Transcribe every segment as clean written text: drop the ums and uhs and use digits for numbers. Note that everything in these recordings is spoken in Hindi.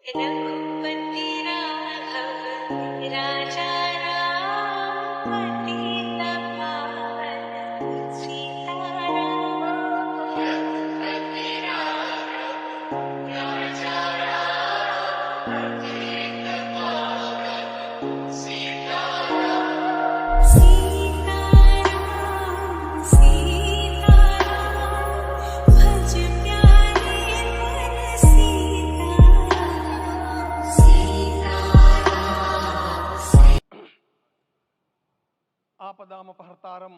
रघुपति राघव राजा राम पतित पावन सीताराम। रघुपति राघव राजा राम पतित पावन सीताराम। सीताराम सीताराम भज प्यारे मन सीताराम। सीताराम आपदामपहर्तारं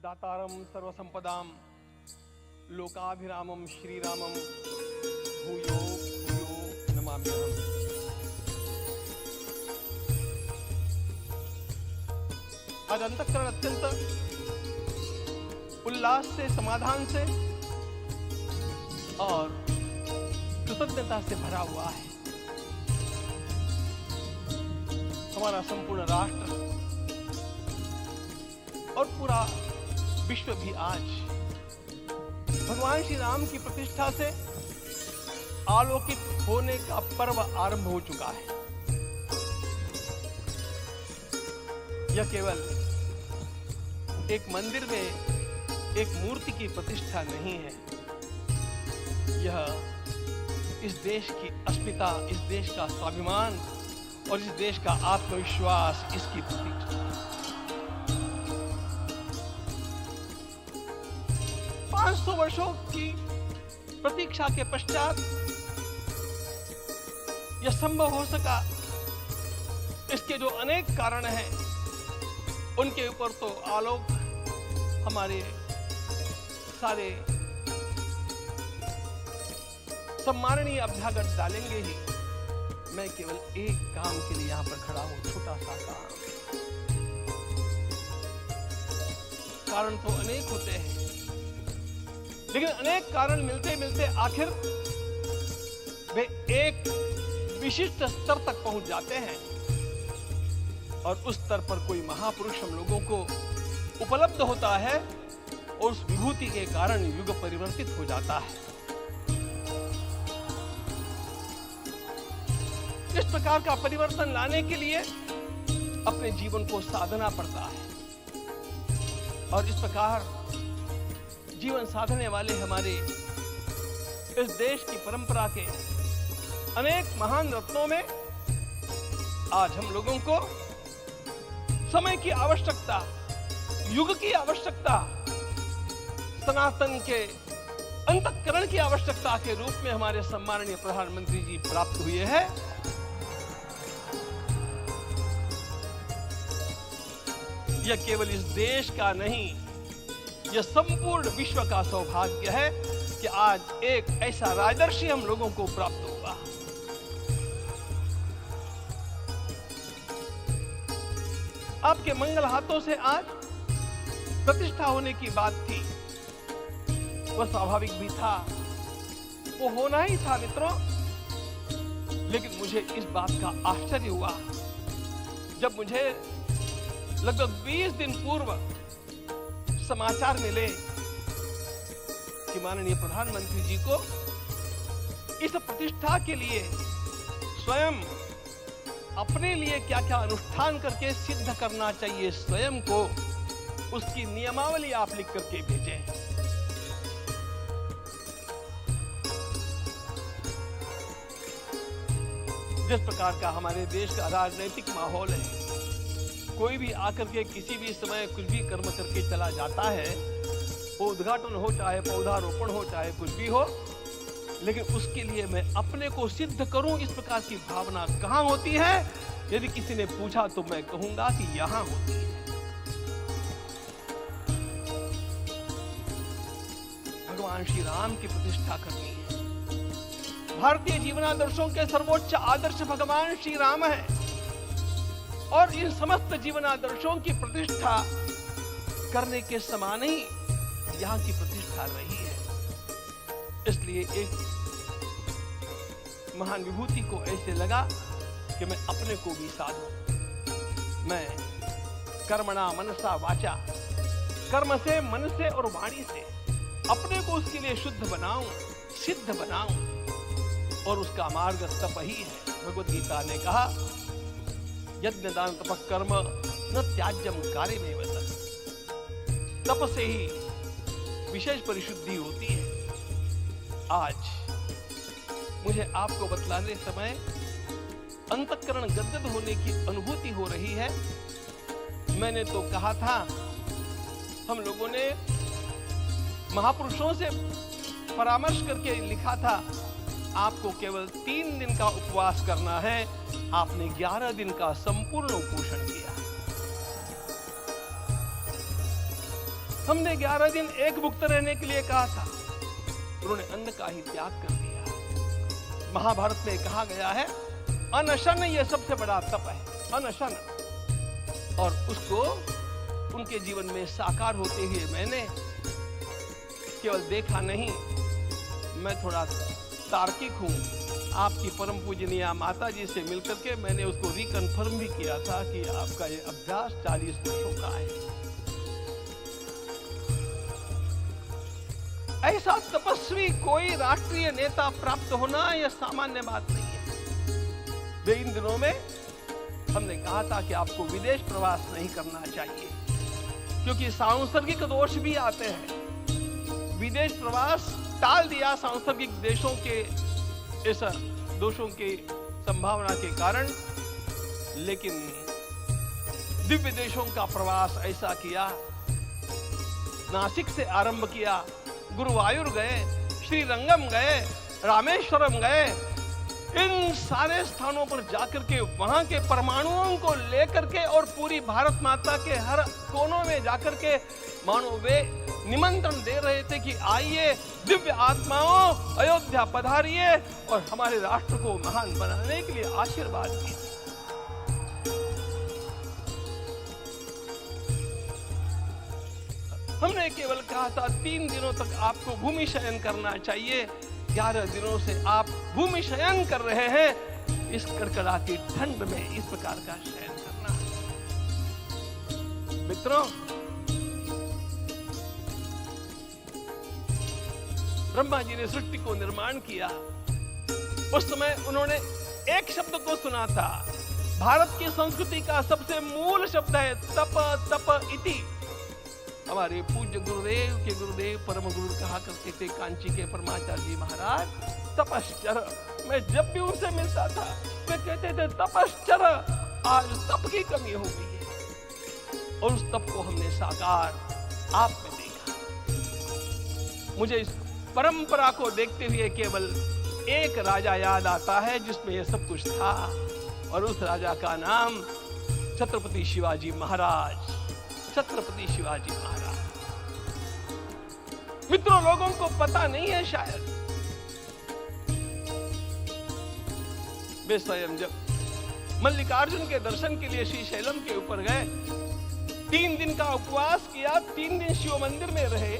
दातारं सर्वसंपदां लोकाभिरामं श्रीरामं भूयो भूयो नमाम्यहम्। आज अंतःकरण अत्यंत उल्लास से, समाधान से और कृतज्ञता से भरा हुआ है। हमारा संपूर्ण राष्ट्र और पूरा विश्व भी आज भगवान श्री राम की प्रतिष्ठा से आलोकित होने का पर्व आरंभ हो चुका है। यह केवल एक मंदिर में एक मूर्ति की प्रतिष्ठा नहीं है, यह इस देश की अस्मिता, इस देश का स्वाभिमान और इस देश का आत्मविश्वास, इसकी प्रतीक्षा। 500 वर्षों की प्रतीक्षा के पश्चात यह संभव हो सका। इसके जो अनेक कारण हैं, उनके ऊपर तो आलोक हमारे सारे सम्माननीय अभ्यागत डालेंगे ही। मैं केवल एक काम के लिए यहां पर खड़ा हूं, छोटा सा काम। कारण तो अनेक होते हैं, लेकिन अनेक कारण मिलते मिलते आखिर वे एक विशिष्ट स्तर तक पहुंच जाते हैं और उस स्तर पर कोई महापुरुष हम लोगों को उपलब्ध होता है और उस विभूति के कारण युग परिवर्तित हो जाता है। इस प्रकार का परिवर्तन लाने के लिए अपने जीवन को साधना पड़ता है और इस प्रकार जीवन साधने वाले हमारे इस देश की परंपरा के अनेक महान रत्नों में आज हम लोगों को समय की आवश्यकता, युग की आवश्यकता, सनातन के अंतःकरण की आवश्यकता के रूप में हमारे सम्माननीय प्रधानमंत्री जी प्राप्त हुए हैं। यह केवल इस देश का नहीं, यह संपूर्ण विश्व का सौभाग्य है कि आज एक ऐसा राजर्षि हम लोगों को प्राप्त हुआ। आपके मंगल हाथों से आज प्रतिष्ठा होने की बात थी, वह स्वाभाविक भी था, वो होना ही था मित्रों। लेकिन मुझे इस बात का आश्चर्य हुआ जब मुझे लगभग 20 दिन पूर्व समाचार मिले कि माननीय प्रधानमंत्री जी को इस प्रतिष्ठा के लिए स्वयं अपने लिए क्या क्या अनुष्ठान करके सिद्ध करना चाहिए स्वयं को, उसकी नियमावली आप लिख करके भेजें। जिस प्रकार का हमारे देश का राजनीतिक माहौल है, कोई भी आकर के किसी भी समय कुछ भी कर्म करके चला जाता है, वो उद्घाटन हो, चाहे पौधारोपण हो, चाहे कुछ भी हो, लेकिन उसके लिए मैं अपने को सिद्ध करूं, इस प्रकार की भावना कहां होती है? यदि किसी ने पूछा तो मैं कहूंगा कि यहां होती है। भगवान श्री राम की प्रतिष्ठा करनी है। भारतीय जीवनादर्शों के सर्वोच्च आदर्श भगवान श्री राम है और इन समस्त जीवनादर्शों की प्रतिष्ठा करने के समान ही यहां की प्रतिष्ठा रही है। इसलिए एक महान विभूति को ऐसे लगा कि मैं अपने को भी साधूं। मैं कर्मणा मनसा वाचा, कर्म से, मन से और वाणी से अपने को उसके लिए शुद्ध बनाऊं, सिद्ध बनाऊं। और उसका मार्ग तप ही है। भगवद गीता ने कहा, यज्ञ दान तप कर्म न त्याज्यम कार्यमेव तत्। तप से ही विशेष परिशुद्धि होती है। आज मुझे आपको बतलाने समय अंतःकरण गदगद होने की अनुभूति हो रही है। मैंने तो कहा था, हम लोगों ने महापुरुषों से परामर्श करके लिखा था, आपको केवल 3 दिन का उपवास करना है। आपने 11 दिन का संपूर्ण उपोषण किया। हमने 11 दिन एक भुक्त रहने के लिए कहा था, उन्होंने अन्न का ही त्याग कर दिया। महाभारत में कहा गया है, अनशन ये सबसे बड़ा तप है, अनशन। और उसको उनके जीवन में साकार होते हुए मैंने केवल देखा नहीं, मैं थोड़ा तार्किक हूं। आपकी परम पूजनीय माता जी से मिलकर के मैंने उसको रिकन्फर्म भी किया था कि आपका ये अभ्यास 40 वर्षों का है। ऐसा तपस्वी कोई राष्ट्रीय नेता प्राप्त होना यह सामान्य बात नहीं है। इन दिनों में हमने कहा था कि आपको विदेश प्रवास नहीं करना चाहिए, क्योंकि सांसर्गिक दोष भी आते हैं। विदेश प्रवास टाल दिया सांसर्गिक देशों के इस दोषों की संभावना के कारण, लेकिन दिव्य देशों का प्रवास ऐसा किया। नासिक से आरंभ किया, गुरुवायूर गए, श्रीरंगम गए, रामेश्वरम गए। इन सारे स्थानों पर जाकर के वहां के परमाणुओं को लेकर के और पूरी भारत माता के हर कोनों में जाकर के मानो वे निमंत्रण दे रहे थे कि आइए दिव्य आत्माओं, अयोध्या पधारिए और हमारे राष्ट्र को महान बनाने के लिए आशीर्वाद दिए। हमने केवल कहा था 3 दिनों तक आपको भूमि शयन करना चाहिए। 11 दिनों से आप भूमि शयन कर रहे हैं। इस कड़कड़ाती ठंड में इस प्रकार का शयन करना। मित्रों, ब्रह्मा जी ने सृष्टि को निर्माण किया। उस समय उन्होंने एक शब्द को सुना था। भारत की संस्कृति का सबसे मूल शब्द है तप, तप इति। हमारे पूज्य गुरुदेव के गुरुदेव परम गुरु कहा करते थे, कांची के परमाचार्य जी महाराज, तपश्चर। मैं जब भी उनसे मिलता था वे कहते थे तपश्चर। आज तप की कमी हो गई है और उस तप को हमने साकार आप में देखा। मुझे इस परंपरा को देखते हुए केवल एक राजा याद आता है जिसमें यह सब कुछ था, और उस राजा का नाम छत्रपति शिवाजी महाराज। छत्रपति शिवाजी महाराज। मित्रों, लोगों को पता नहीं है शायद, वे स्वयं जब मल्लिकार्जुन के दर्शन के लिए श्रीशैलम के ऊपर गए, 3 दिन का उपवास किया, 3 दिन शिव मंदिर में रहे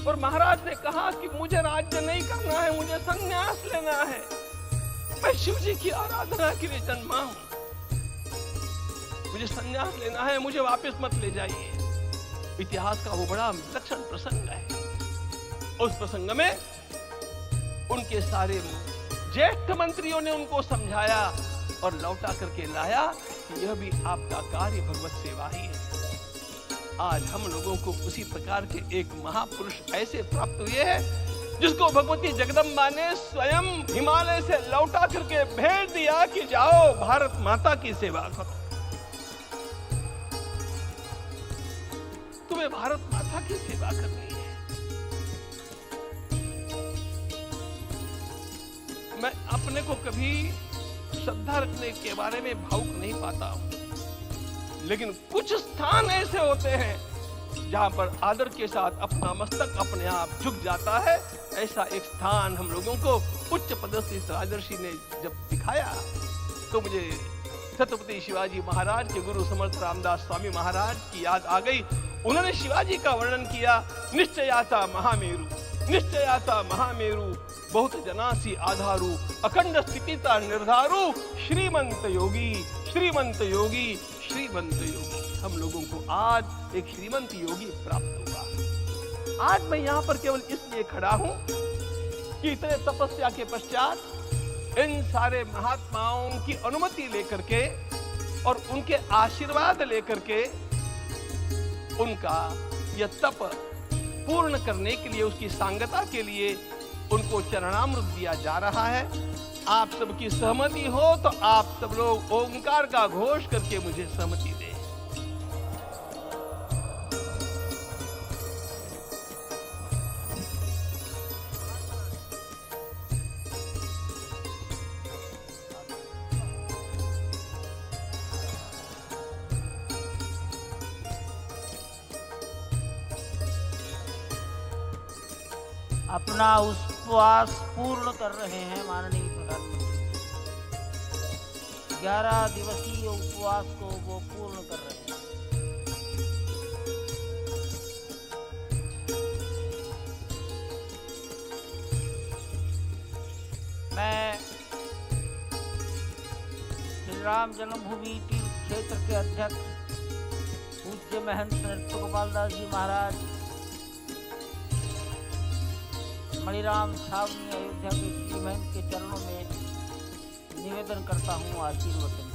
और महाराज ने कहा कि मुझे राज्य नहीं करना है, मुझे संन्यास लेना है। मैं शिव जी की आराधना के लिए जन्मा हूं, मुझे संन्यास लेना है, मुझे वापस मत ले जाइए। इतिहास का वो बड़ा विलक्षण प्रसंग है। उस प्रसंग में उनके सारे ज्येष्ठ मंत्रियों ने उनको समझाया और लौटा करके लाया कि यह भी आपका कार्य भगवत सेवा ही है। आज हम लोगों को उसी प्रकार के एक महापुरुष ऐसे प्राप्त हुए हैं जिसको भगवती जगदम्बा ने स्वयं हिमालय से लौटा करके भेज दिया कि जाओ भारत माता की सेवा करो। तुम्हें भारत माता की सेवा करनी है। मैं अपने को कभी श्रद्धा रखने के बारे में भावुक नहीं पाता हूं, लेकिन कुछ स्थान ऐसे होते हैं जहां पर आदर के साथ अपना मस्तक अपने आप झुक जाता है। ऐसा एक स्थान हम लोगों को उच्च पदस्थ राजर्षि ने जब दिखाया तो मुझे छत्रपति शिवाजी महाराज के गुरु समर्थ रामदास स्वामी महाराज की याद आ गई। उन्होंने शिवाजी का वर्णन किया, निश्चयाता महामेरु, निश्चयाता महामेरु, बहुत जनासी आधारु, अखंड स्थितिता निर्धारु, श्रीमंत योगी, श्रीमंत योगी, श्रीमंत योगी। हम लोगों को आज एक श्रीमंत योगी प्राप्त हुआ। आज मैं यहाँ पर केवल इसलिए खड़ा हूं कि इतने तपस्या के पश्चात इन सारे महात्माओं की अनुमति लेकर के और उनके आशीर्वाद लेकर के उनका यह तप पूर्ण करने के लिए, उसकी सांगता के लिए उनको चरणामृत दिया जा रहा है। आप सबकी सहमति हो तो आप सब लोग ओंकार का घोष करके मुझे सहमति दें। अपना उपवास पूर्ण कर रहे हैं माननीय प्रधानमंत्री। 11 दिवसीय उपवास को वो पूर्ण कर रहे हैं। मैं श्री राम जन्मभूमि तीर्थ क्षेत्र के अध्यक्ष पूज्य महंत नृत्य गोपाल दास जी महाराज, मणिराम छावनी अयोध्या के श्री महंत के चरणों में निवेदन करता हूँ आशीर्वचन।